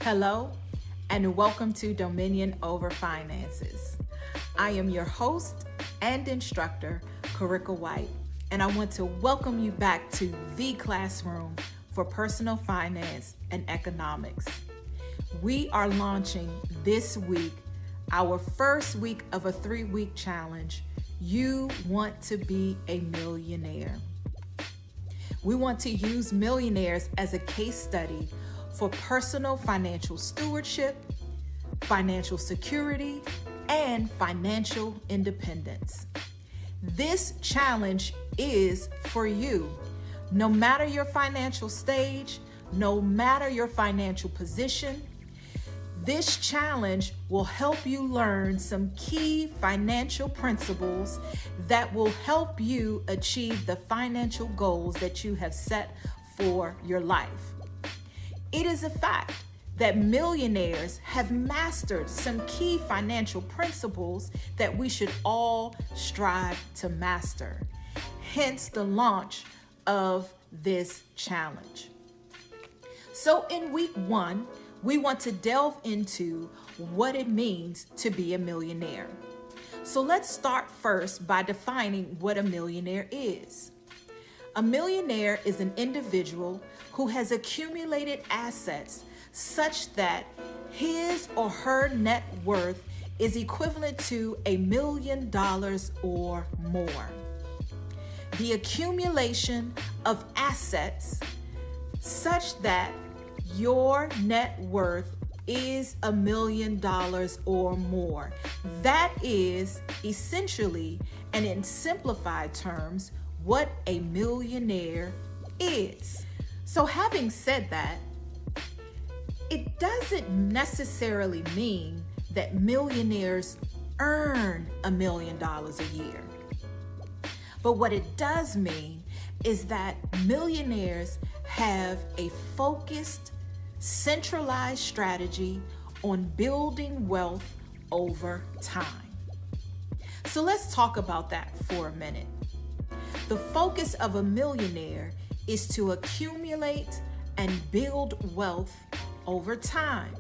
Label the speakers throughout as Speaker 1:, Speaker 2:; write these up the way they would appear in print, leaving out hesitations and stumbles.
Speaker 1: Hello, and welcome to Dominion Over Finances. I am your host and instructor, Coricka White, and I want to welcome you back to the classroom for personal finance and economics. We are launching this week our first week of a 3-week challenge. You want to be a millionaire. We want to use millionaires as a case study for personal financial stewardship, financial security, and financial independence. This challenge is for you. No matter your financial stage, no matter your financial position, this challenge will help you learn some key financial principles that will help you achieve the financial goals that you have set for your life. It is a fact that millionaires have mastered some key financial principles that we should all strive to master. Hence the launch of this challenge. So in week 1, we want to delve into what it means to be a millionaire. So let's start first by defining what a millionaire is. A millionaire is an individual who has accumulated assets such that his or her net worth is equivalent to $1 million or more. The accumulation of assets such that your net worth is $1 million or more. That is essentially, and in simplified terms, what a millionaire is. So having said that, it doesn't necessarily mean that millionaires earn $1 million a year. But what it does mean is that millionaires have a focused, centralized strategy on building wealth over time. So let's talk about that for a minute. The focus of a millionaire is to accumulate and build wealth over time.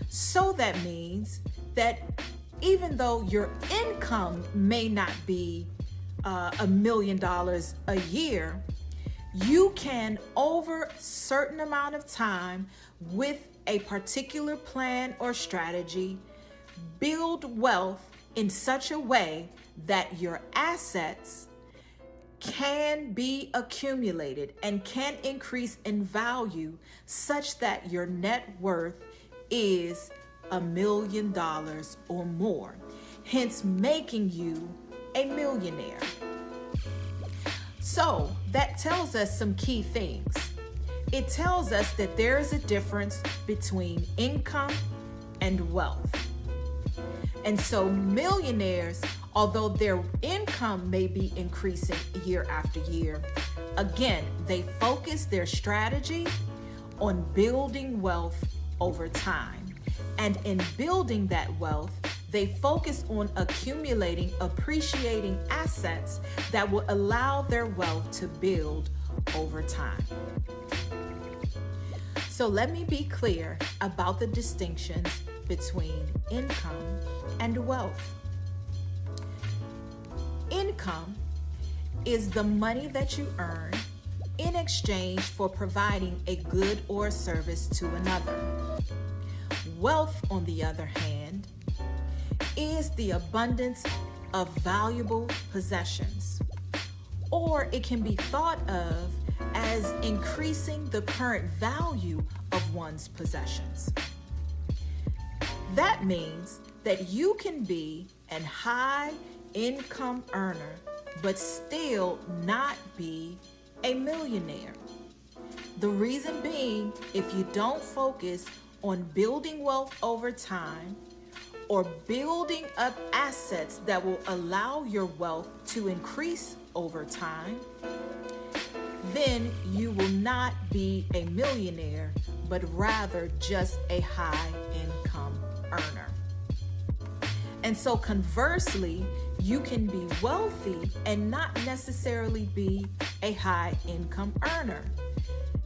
Speaker 1: So that means that even though your income may not be $1 million a year, you can, over a certain amount of time, with a particular plan or strategy, build wealth in such a way that your assets can be accumulated and can increase in value such that your net worth is $1 million or more, hence making you a millionaire. So that tells us some key things. It tells us that there is a difference between income and wealth. And so millionaires, although their income may be increasing year after year, again, they focus their strategy on building wealth over time. And in building that wealth, they focus on accumulating, appreciating assets that will allow their wealth to build over time. So let me be clear about the distinctions between income and wealth. Income is the money that you earn in exchange for providing a good or a service to another. Wealth, on the other hand, is the abundance of valuable possessions, or it can be thought of as increasing the current value of one's possessions. That means that you can be a high income earner but still not be a millionaire. The reason being, if you don't focus on building wealth over time or building up assets that will allow your wealth to increase over time, then you will not be a millionaire, but rather just a high income earner. And so conversely, you can be wealthy and not necessarily be a high income earner.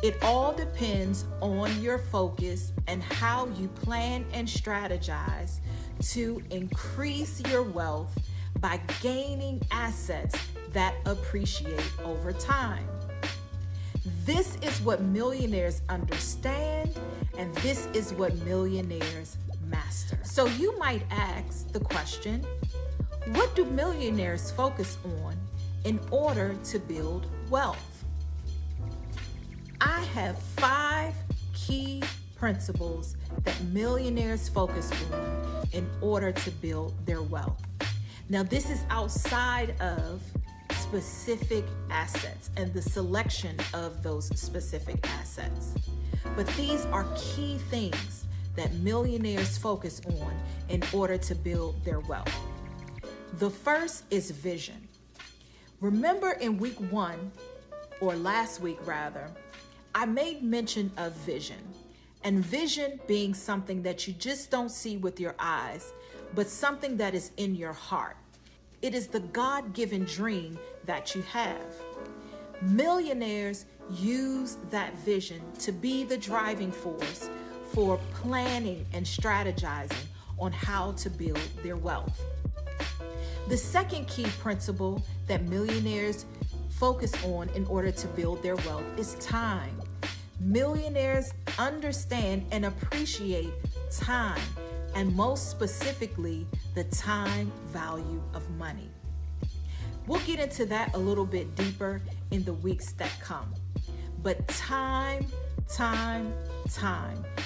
Speaker 1: It all depends on your focus and how you plan and strategize to increase your wealth by gaining assets that appreciate over time. This is what millionaires understand, and this is what millionaires master. So you might ask the question, what do millionaires focus on in order to build wealth? I have 5 key principles that millionaires focus on in order to build their wealth. Now, this is outside of specific assets and the selection of those specific assets. But these are key things that millionaires focus on in order to build their wealth. The first is vision. Remember in week 1, or last week rather, I made mention of vision, and vision being something that you just don't see with your eyes, but something that is in your heart. It is the God-given dream that you have. Millionaires use that vision to be the driving force for planning and strategizing on how to build their wealth. The second key principle that millionaires focus on in order to build their wealth is time. Millionaires understand and appreciate time, and most specifically, the time value of money. We'll get into that a little bit deeper in the weeks that come. But time.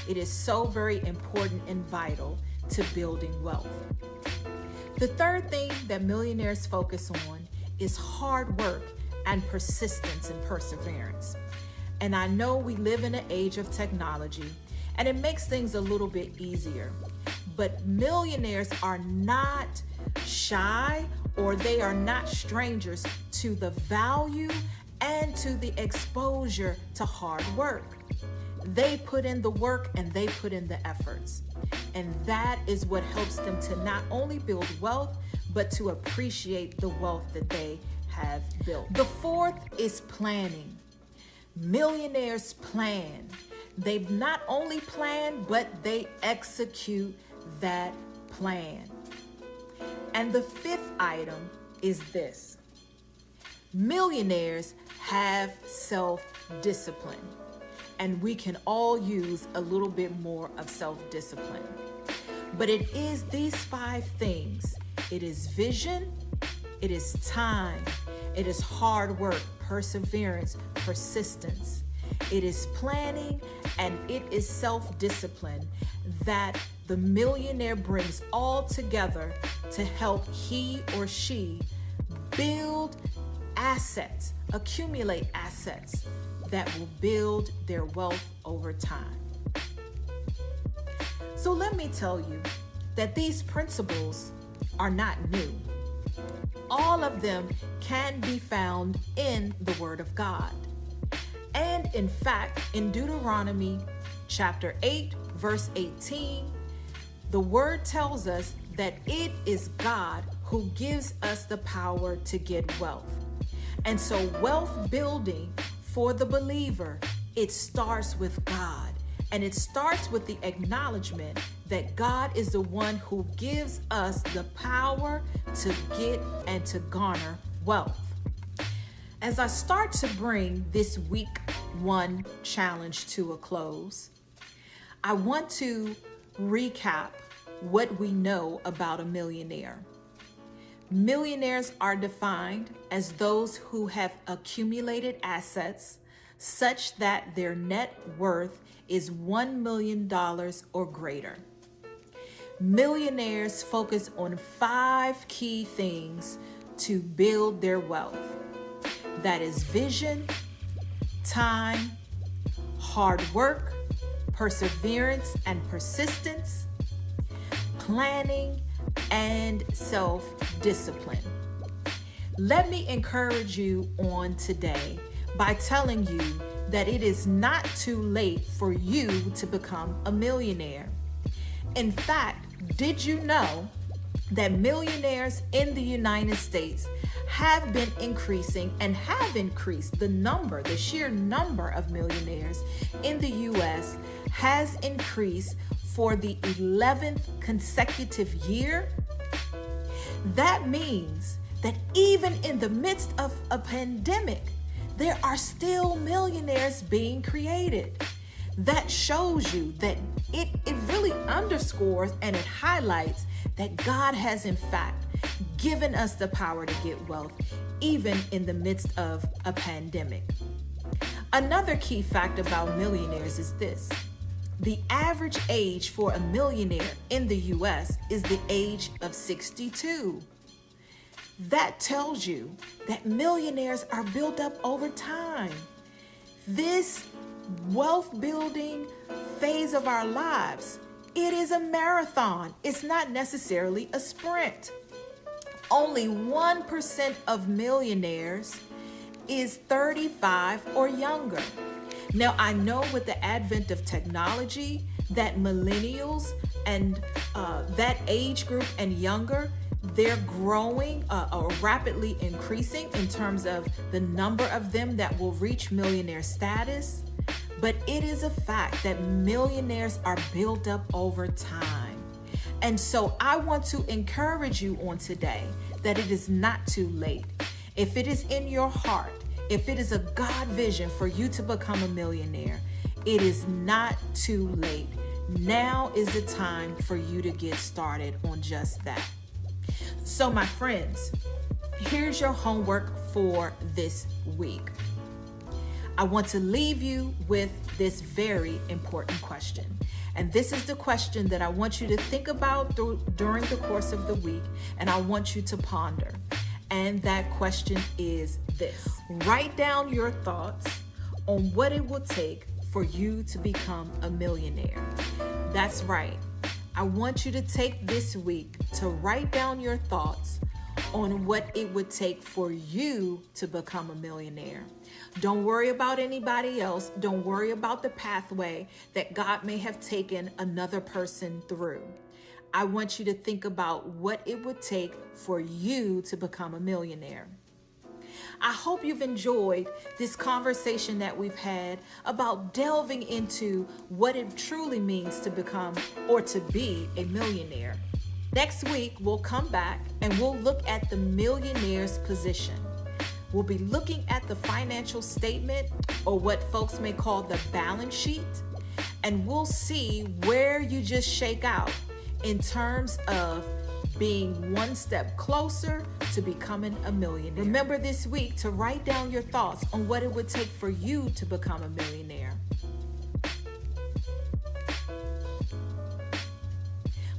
Speaker 1: It is so very important and vital to building wealth. The third thing that millionaires focus on is hard work and persistence and perseverance. And I know we live in an age of technology, and it makes things a little bit easier. But millionaires are not shy, or they are not strangers to the value and to the exposure to hard work. They put in the work and they put in the efforts. And that is what helps them to not only build wealth, but to appreciate the wealth that they have built. The fourth is planning. Millionaires plan. They not only plan, but they execute that plan. And the fifth item is this. Millionaires have self-discipline, and we can all use a little bit more of self-discipline. But it is these 5 things. It is vision, it is time, it is hard work, perseverance, persistence. It is planning, and it is self-discipline that the millionaire brings all together to help he or she build assets, accumulate assets that will build their wealth over time. So let me tell you that these principles are not new. All of them can be found in the Word of God. And in fact, in Deuteronomy chapter 8, verse 18, the word tells us that it is God who gives us the power to get wealth. And so wealth building for the believer, it starts with God. And it starts with the acknowledgement that God is the one who gives us the power to get and to garner wealth. As I start to bring this week 1 challenge to a close, I want to recap what we know about a millionaire. Millionaires are defined as those who have accumulated assets such that their net worth is $1 million or greater. Millionaires focus on 5 key things to build their wealth. That is vision, time, hard work, perseverance and persistence, planning, and self-discipline. Let me encourage you on today by telling you that it is not too late for you to become a millionaire. In fact, did you know that millionaires in the United States have been increasing and have increased. The sheer number of millionaires in the U.S. has increased for the 11th consecutive year. That means that even in the midst of a pandemic, there are still millionaires being created. That shows you that it really underscores and it highlights that God has in fact given us the power to get wealth, even in the midst of a pandemic. Another key fact about millionaires is this: the average age for a millionaire in the U.S. is the age of 62. That tells you that millionaires are built up over time. This wealth building phase of our lives, it is a marathon. It's not necessarily a sprint. Only 1% of millionaires is 35 or younger. Now, I know with the advent of technology that millennials and that age group and younger, they're growing or rapidly increasing in terms of the number of them that will reach millionaire status. But it is a fact that millionaires are built up over time. And so I want to encourage you on today that it is not too late. If it is in your heart, if it is a God vision for you to become a millionaire, it is not too late. Now is the time for you to get started on just that. So my friends, here's your homework for this week. I want to leave you with this very important question. And this is the question that I want you to think about during the course of the week, and I want you to ponder. And that question is this: write down your thoughts on what it will take for you to become a millionaire. That's right. I want you to take this week to write down your thoughts on what it would take for you to become a millionaire. Don't worry about anybody else. Don't worry about the pathway that God may have taken another person through. I want you to think about what it would take for you to become a millionaire. I hope you've enjoyed this conversation that we've had about delving into what it truly means to become or to be a millionaire. Next week, we'll come back and we'll look at the millionaire's position. We'll be looking at the financial statement, or what folks may call the balance sheet, and we'll see where you just shake out in terms of being one step closer to becoming a millionaire. Remember this week to write down your thoughts on what it would take for you to become a millionaire.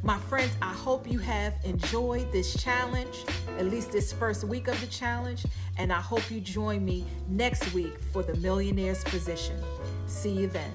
Speaker 1: My friends, I hope you have enjoyed this challenge, at least this first week of the challenge, and I hope you join me next week for the Millionaire's Position. See you then.